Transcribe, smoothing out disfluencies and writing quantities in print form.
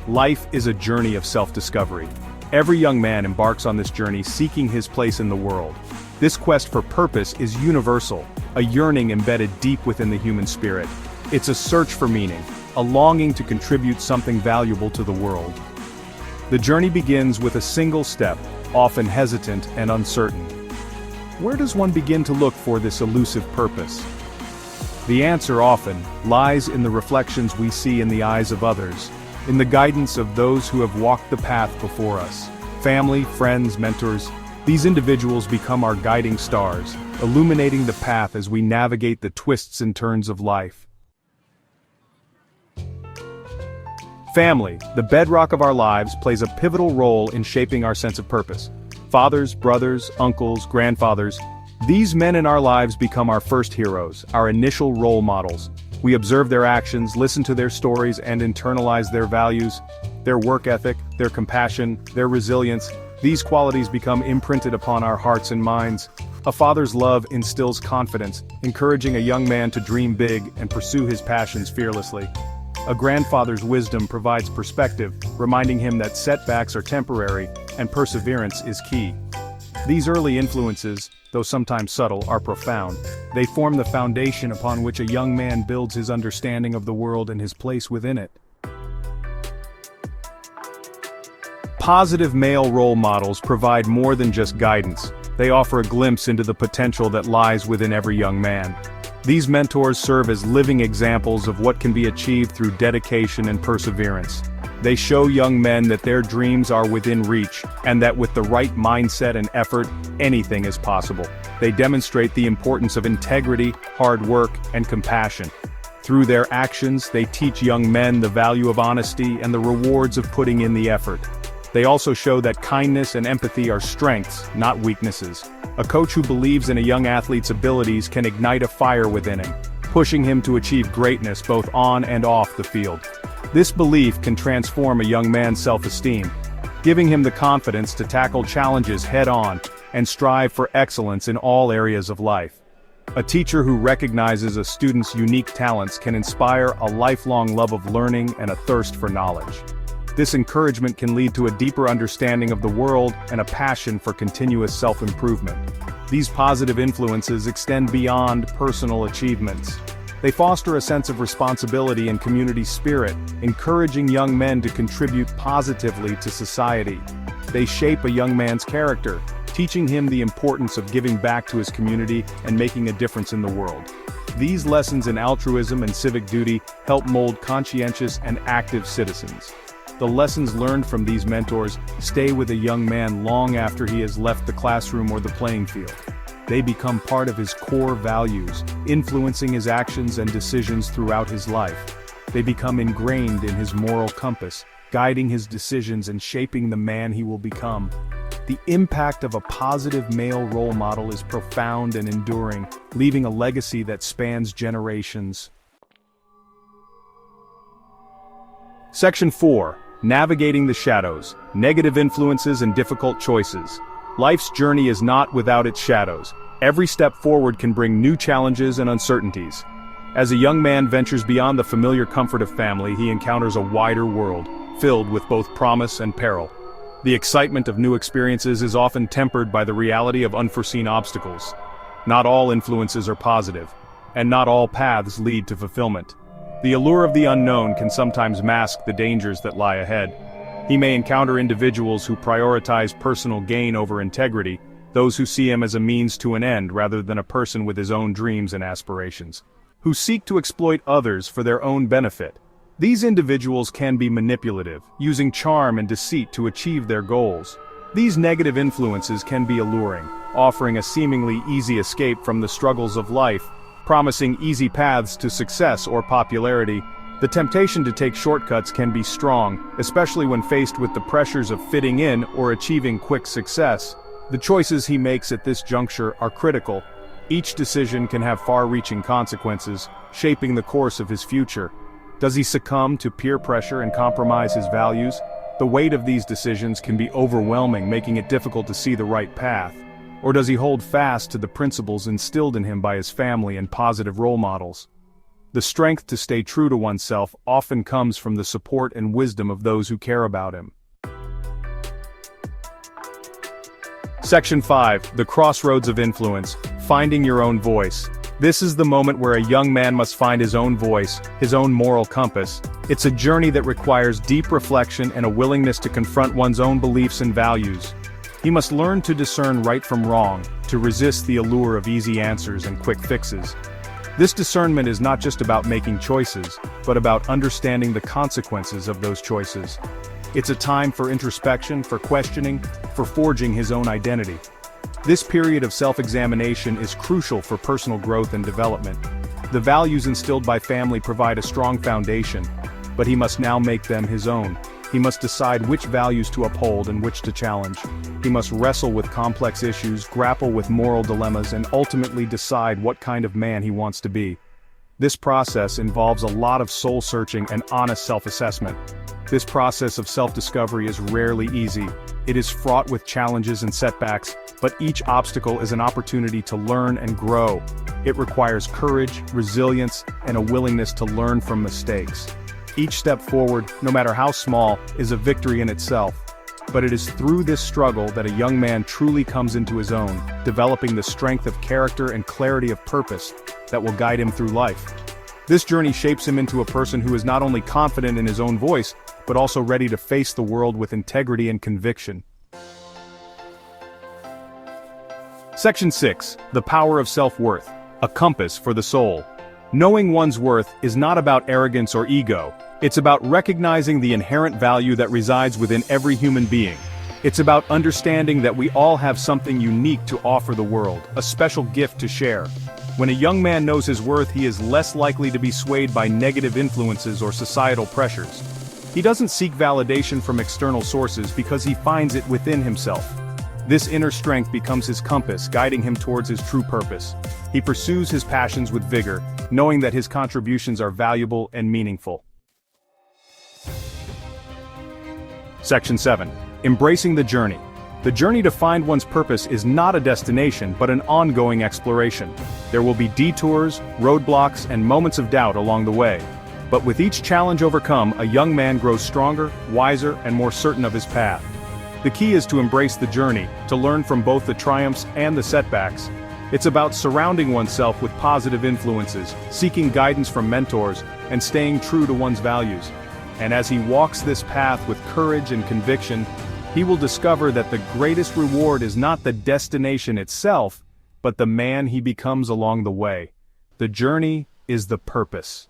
Life is a journey of self-discovery. Every young man embarks on this journey seeking his place in the world. This quest for purpose is universal, a yearning embedded deep within the human spirit. It's a search for meaning, a longing to contribute something valuable to the world. The journey begins with a single step, often hesitant and uncertain. Where does one begin to look for this elusive purpose? The answer often lies in the reflections we see in the eyes of others, in the guidance of those who have walked the path before us. Family, friends, mentors, these individuals become our guiding stars, illuminating the path as we navigate the twists and turns of life. Family, the bedrock of our lives, plays a pivotal role in shaping our sense of purpose. Fathers, brothers, uncles, grandfathers, these men in our lives become our first heroes, our initial role models. We observe their actions, listen to their stories, and internalize their values, their work ethic, their compassion, their resilience. These qualities become imprinted upon our hearts and minds. A father's love instills confidence, encouraging a young man to dream big and pursue his passions fearlessly. A grandfather's wisdom provides perspective, reminding him that setbacks are temporary and perseverance is key. These early influences, though sometimes subtle, are profound. They form the foundation upon which a young man builds his understanding of the world and his place within it. Positive male role models provide more than just guidance. They offer a glimpse into the potential that lies within every young man. These mentors serve as living examples of what can be achieved through dedication and perseverance. They show young men that their dreams are within reach, and that with the right mindset and effort, anything is possible. They demonstrate the importance of integrity, hard work, and compassion. Through their actions, they teach young men the value of honesty and the rewards of putting in the effort. They also show that kindness and empathy are strengths, not weaknesses. A coach who believes in a young athlete's abilities can ignite a fire within him, pushing him to achieve greatness both on and off the field. This belief can transform a young man's self-esteem, giving him the confidence to tackle challenges head-on and strive for excellence in all areas of life. A teacher who recognizes a student's unique talents can inspire a lifelong love of learning and a thirst for knowledge. This encouragement can lead to a deeper understanding of the world and a passion for continuous self-improvement. These positive influences extend beyond personal achievements. They foster a sense of responsibility and community spirit, encouraging young men to contribute positively to society. They shape a young man's character, teaching him the importance of giving back to his community and making a difference in the world. These lessons in altruism and civic duty help mold conscientious and active citizens. The lessons learned from these mentors stay with a young man long after he has left the classroom or the playing field. They become part of his core values, influencing his actions and decisions throughout his life. They become ingrained in his moral compass, guiding his decisions and shaping the man he will become. The impact of a positive male role model is profound and enduring, leaving a legacy that spans generations. Section 4. Navigating the shadows, negative influences and difficult choices. Life's journey is not without its shadows. Every step forward can bring new challenges and uncertainties. As a young man ventures beyond the familiar comfort of family, he encounters a wider world, filled with both promise and peril. The excitement of new experiences is often tempered by the reality of unforeseen obstacles. Not all influences are positive, and not all paths lead to fulfillment. The allure of the unknown can sometimes mask the dangers that lie ahead. He may encounter individuals who prioritize personal gain over integrity, those who see him as a means to an end rather than a person with his own dreams and aspirations, who seek to exploit others for their own benefit. These individuals can be manipulative, using charm and deceit to achieve their goals. These negative influences can be alluring, offering a seemingly easy escape from the struggles of life, promising easy paths to success or popularity. The temptation to take shortcuts can be strong, especially when faced with the pressures of fitting in or achieving quick success. The choices he makes at this juncture are critical. Each decision can have far-reaching consequences, shaping the course of his future. Does he succumb to peer pressure and compromise his values? The weight of these decisions can be overwhelming, making it difficult to see the right path. Or does he hold fast to the principles instilled in him by his family and positive role models? The strength to stay true to oneself often comes from the support and wisdom of those who care about him. Section 5. The Crossroads of Influence. Finding your own voice. This is the moment where a young man must find his own voice, his own moral compass. It's a journey that requires deep reflection and a willingness to confront one's own beliefs and values. He must learn to discern right from wrong, to resist the allure of easy answers and quick fixes. This discernment is not just about making choices, but about understanding the consequences of those choices. It's a time for introspection, for questioning, for forging his own identity. This period of self-examination is crucial for personal growth and development. The values instilled by family provide a strong foundation, but he must now make them his own. He must decide which values to uphold and which to challenge. He must wrestle with complex issues, grapple with moral dilemmas, and ultimately decide what kind of man he wants to be. This process involves a lot of soul-searching and honest self-assessment. This process of self-discovery is rarely easy. It is fraught with challenges and setbacks, but each obstacle is an opportunity to learn and grow. It requires courage, resilience, and a willingness to learn from mistakes. Each step forward, no matter how small, is a victory in itself. But it is through this struggle that a young man truly comes into his own, developing the strength of character and clarity of purpose that will guide him through life. This journey shapes him into a person who is not only confident in his own voice, but also ready to face the world with integrity and conviction. Section 6. The Power of Self-Worth. A Compass for the Soul. Knowing one's worth is not about arrogance or ego. It's about recognizing the inherent value that resides within every human being. It's about understanding that we all have something unique to offer the world, a special gift to share. When a young man knows his worth, he is less likely to be swayed by negative influences or societal pressures. He doesn't seek validation from external sources because he finds it within himself. This inner strength becomes his compass, guiding him towards his true purpose. He pursues his passions with vigor, knowing that his contributions are valuable and meaningful. Section 7. Embracing the journey. The journey to find one's purpose is not a destination but an ongoing exploration. There will be detours, roadblocks, and moments of doubt along the way. But with each challenge overcome, a young man grows stronger, wiser, and more certain of his path. The key is to embrace the journey, to learn from both the triumphs and the setbacks. It's about surrounding oneself with positive influences, seeking guidance from mentors, and staying true to one's values. And as he walks this path with courage and conviction, he will discover that the greatest reward is not the destination itself, but the man he becomes along the way. The journey is the purpose.